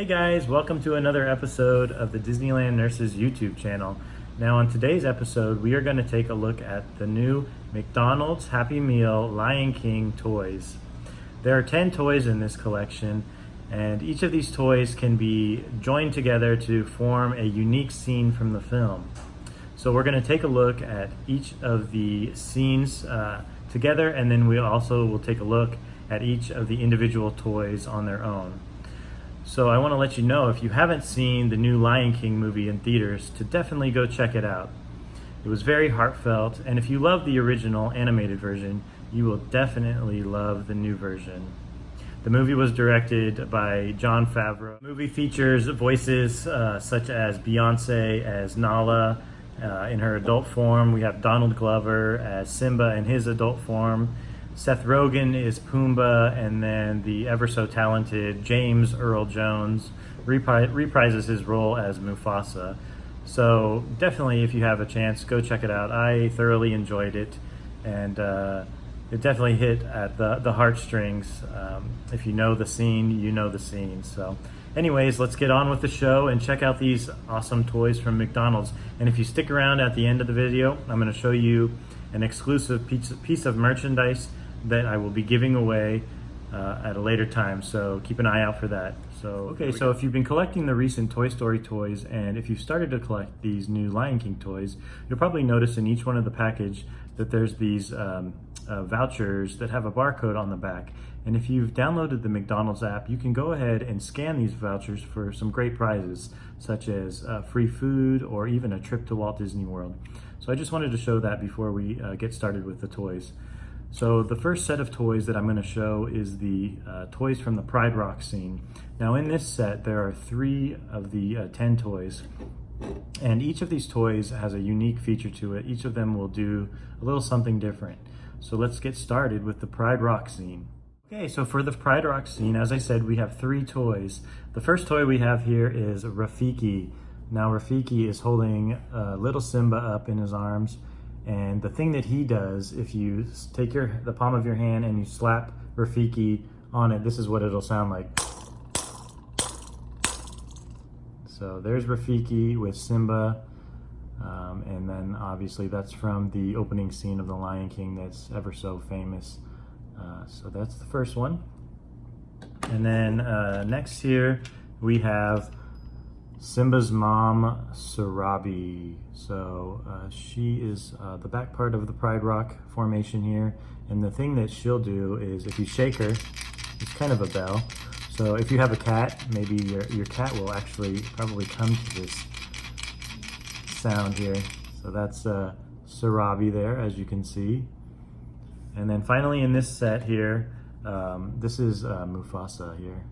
Hey guys, welcome to another episode of the Disneyland Nurse's YouTube channel. Now on today's episode, we are going to take a look at the new McDonald's Happy Meal Lion King toys. There are 10 toys in this collection, and each of these toys can be joined together to form a unique scene from the film. So we're going to take a look at each of the scenes together, and then we also will take a look at each of the individual toys on their own. So I want to let you know, if you haven't seen the new Lion King movie in theaters, to definitely go check it out. It was very heartfelt, and if you love the original animated version, you will definitely love the new version. The movie was directed by Jon Favreau. The movie features voices such as Beyonce as Nala in her adult form. We have Donald Glover as Simba in his adult form. Seth Rogen is Pumbaa, and then the ever so talented James Earl Jones reprises his role as Mufasa. So definitely, if you have a chance, go check it out. I thoroughly enjoyed it, and it definitely hit at the heartstrings. If you know the scene, you know the scene. So anyways, let's get on with the show and check out these awesome toys from McDonald's. And if you stick around at the end of the video, I'm going to show you an exclusive piece of merchandise that I will be giving away at a later time, so keep an eye out for that. So if you've been collecting the recent Toy Story toys, and if you've started to collect these new Lion King toys, you'll probably notice in each one of the package that there's these vouchers that have a barcode on the back. And if you've downloaded the McDonald's app, you can go ahead and scan these vouchers for some great prizes, such as free food or even a trip to Walt Disney World. So I just wanted to show that before we get started with the toys. So the first set of toys that I'm going to show is the toys from the Pride Rock scene. Now in this set, there are 3 of the 10 toys, and each of these toys has a unique feature to it. Each of them will do a little something different. So let's get started with the Pride Rock scene. Okay, so for the Pride Rock scene, as I said, we have 3 toys. The first toy we have here is Rafiki. Now Rafiki is holding little Simba up in his arms, and the thing that he does, if you take the palm of your hand and you slap Rafiki on it, this is what it'll sound like. So there's Rafiki with Simba, and then obviously that's from the opening scene of The Lion King that's ever so famous. So that's the first one. And then next here we have Simba's mom, Sarabi. So she is the back part of the Pride Rock formation here. And the thing that she'll do is, if you shake her, it's kind of a bell. So if you have a cat, maybe your cat will actually probably come to this sound here. So that's Sarabi there, as you can see. And then finally in this set here, this is Mufasa here.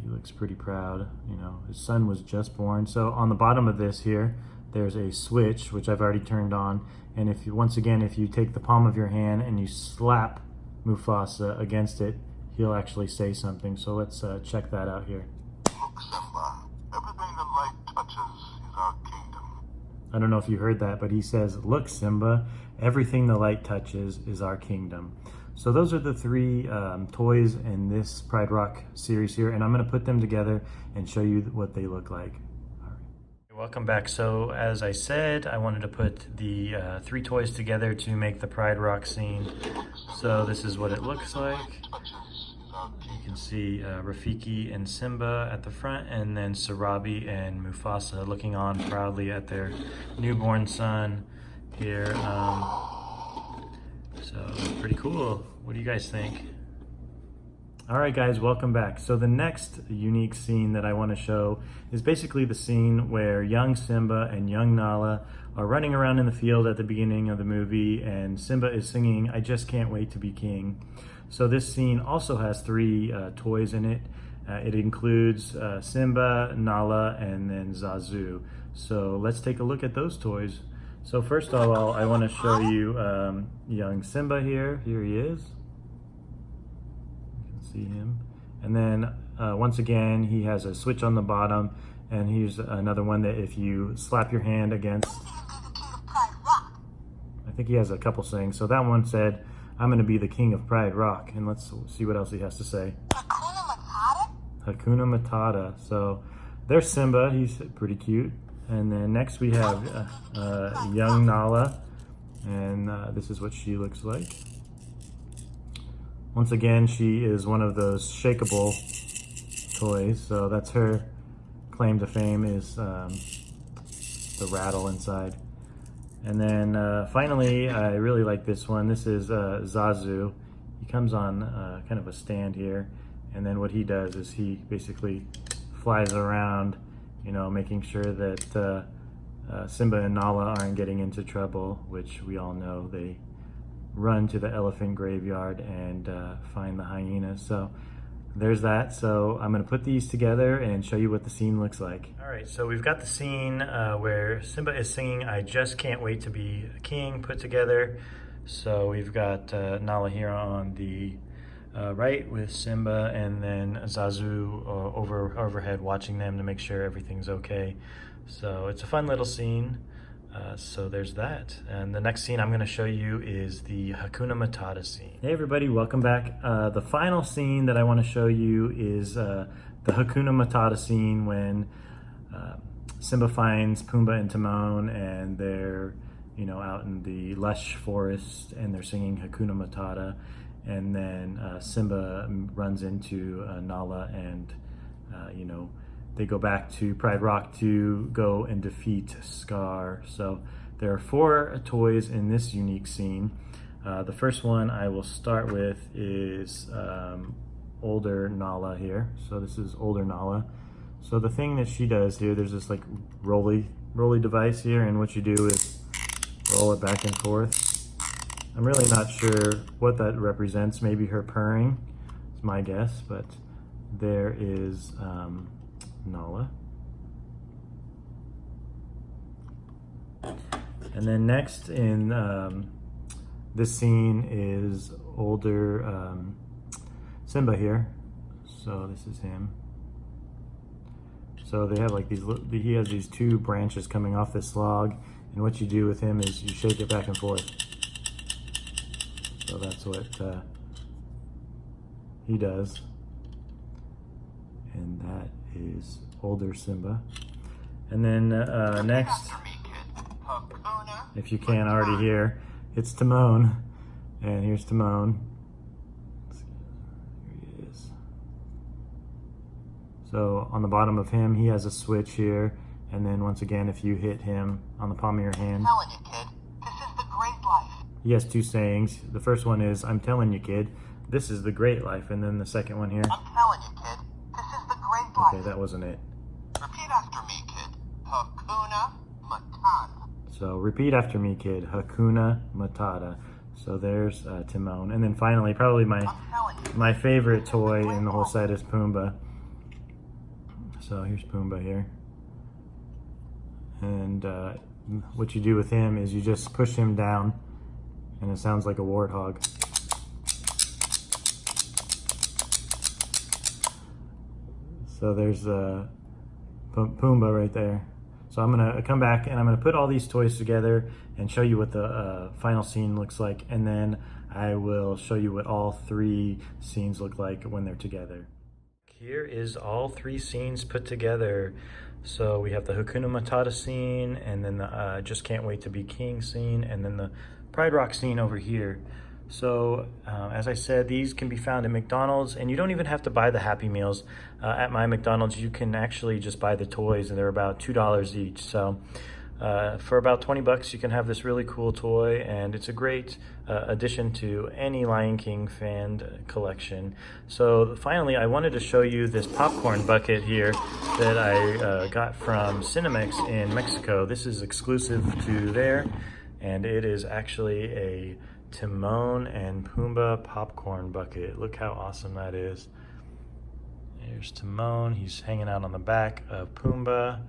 He looks pretty proud. You know, his son was just born. So on the bottom of this here, there's a switch, which I've already turned on. And if you, once again, if you take the palm of your hand and you slap Mufasa against it, he'll actually say something. So let's check that out here. Look, Simba, everything the light touches is our kingdom. I don't know if you heard that, but he says, "Look, Simba, everything the light touches is our kingdom." So those are the 3 toys in this Pride Rock series here, and I'm going to put them together and show you what they look like. All right. Welcome back. So as I said, I wanted to put the 3 toys together to make the Pride Rock scene. So this is what it looks like. You can see Rafiki and Simba at the front, and then Sarabi and Mufasa looking on proudly at their newborn son here. So pretty cool. What do you guys think? All right, guys, welcome back. So the next unique scene that I want to show is basically the scene where young Simba and young Nala are running around in the field at the beginning of the movie, and Simba is singing, "I Just Can't Wait to Be King." So this scene also has 3 toys in it. It includes Simba, Nala, and then Zazu. So let's take a look at those toys. So first of all, I want to show you young Simba here. Here he is. You can see him. And then once again, he has a switch on the bottom. And here's another one that if you slap your hand against, I think he has a couple sayings. So that one said, "I'm going to be the king of Pride Rock." And let's see what else he has to say. Hakuna Matata? Hakuna Matata. So there's Simba, he's pretty cute. And then next we have young Nala, and this is what she looks like. Once again, she is one of those shakeable toys, so that's her claim to fame, is the rattle inside. And then finally, I really like this one. This is Zazu. He comes on kind of a stand here, and then what he does is he basically flies around, you know, making sure that Simba and Nala aren't getting into trouble, which we all know they run to the elephant graveyard and find the hyena. So there's that. So I'm going to put these together and show you what the scene looks like. All right, so we've got the scene where Simba is singing "I Just Can't Wait to Be a King" put together. So we've got Nala here on the right with Simba, and then Zazu overhead watching them to make sure everything's okay. So it's a fun little scene. So there's that. And the next scene I'm going to show you is the Hakuna Matata scene. Hey everybody, welcome back. The final scene that I want to show you is the Hakuna Matata scene when Simba finds Pumbaa and Timon, and they're, you know, out in the lush forest and they're singing Hakuna Matata. And then Simba runs into Nala, and you know, they go back to Pride Rock to go and defeat Scar. So there are 4 toys in this unique scene. The first one I will start with is older Nala here. So this is older Nala. So the thing that she does here, there's this like rolly device here, and what you do is roll it back and forth. I'm really not sure what that represents. Maybe her purring is my guess, but there is Nala. And then next in this scene is older Simba here. So this is him. So they have like these, he has these 2 branches coming off this log, and what you do with him is you shake it back and forth. So that's what he does. And that is older Simba. And then next, if you can't already hear, it's Timon. And here's Timon. Here he is. So on the bottom of him, he has a switch here. And then once again, if you hit him on the palm of your hand, I'm telling you, kid, this is the great life. he has 2 sayings. The first one is, "I'm telling you, kid, this is the great life." And then the second one here, I'm telling you, kid, this is the great life. okay, that wasn't it. Repeat after me, kid. Hakuna Matata. So repeat after me, kid. Hakuna Matata. So there's Timon. And then finally, probably I'm telling you. my favorite toy in the whole set is Pumbaa. So here's Pumbaa here. And what you do with him is you just push him down, and it sounds like a warthog. So there's Pumbaa right there. So I'm gonna come back and I'm gonna put all these toys together and show you what the final scene looks like, and then I will show you what all 3 scenes look like when they're together. Here is all 3 scenes put together. So we have the Hakuna Matata scene, and then the Just Can't Wait to Be King scene, and then the Pride Rock scene over here. So as I said, these can be found at McDonald's, and you don't even have to buy the Happy Meals. At my McDonald's, you can actually just buy the toys, and they're about $2 each. So for about 20 bucks, you can have this really cool toy, and it's a great addition to any Lion King fan collection. So finally, I wanted to show you this popcorn bucket here that I got from Cinemex in Mexico. This is exclusive to there, and it is actually a Timon and Pumbaa popcorn bucket. Look how awesome that is. Here's Timon, he's hanging out on the back of Pumbaa.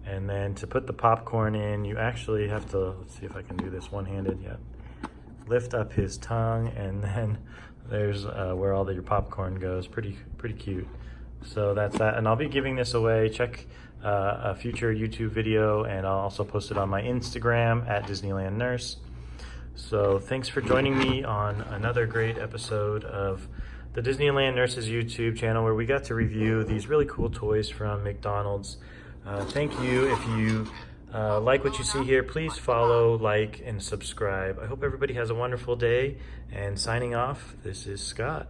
And then to put the popcorn in, you actually have to, let's see if I can do this one-handed, yeah. Lift up his tongue, and then there's where all your popcorn goes. Pretty cute. So that's that, and I'll be giving this away. Check a future YouTube video, and I'll also post it on my Instagram at Disneyland Nurse. So thanks for joining me on another great episode of the Disneyland Nurses YouTube channel, where we got to review these really cool toys from McDonald's. Thank you. If you like what you see here, please follow, like, and subscribe. I hope everybody has a wonderful day. And signing off, this is Scott.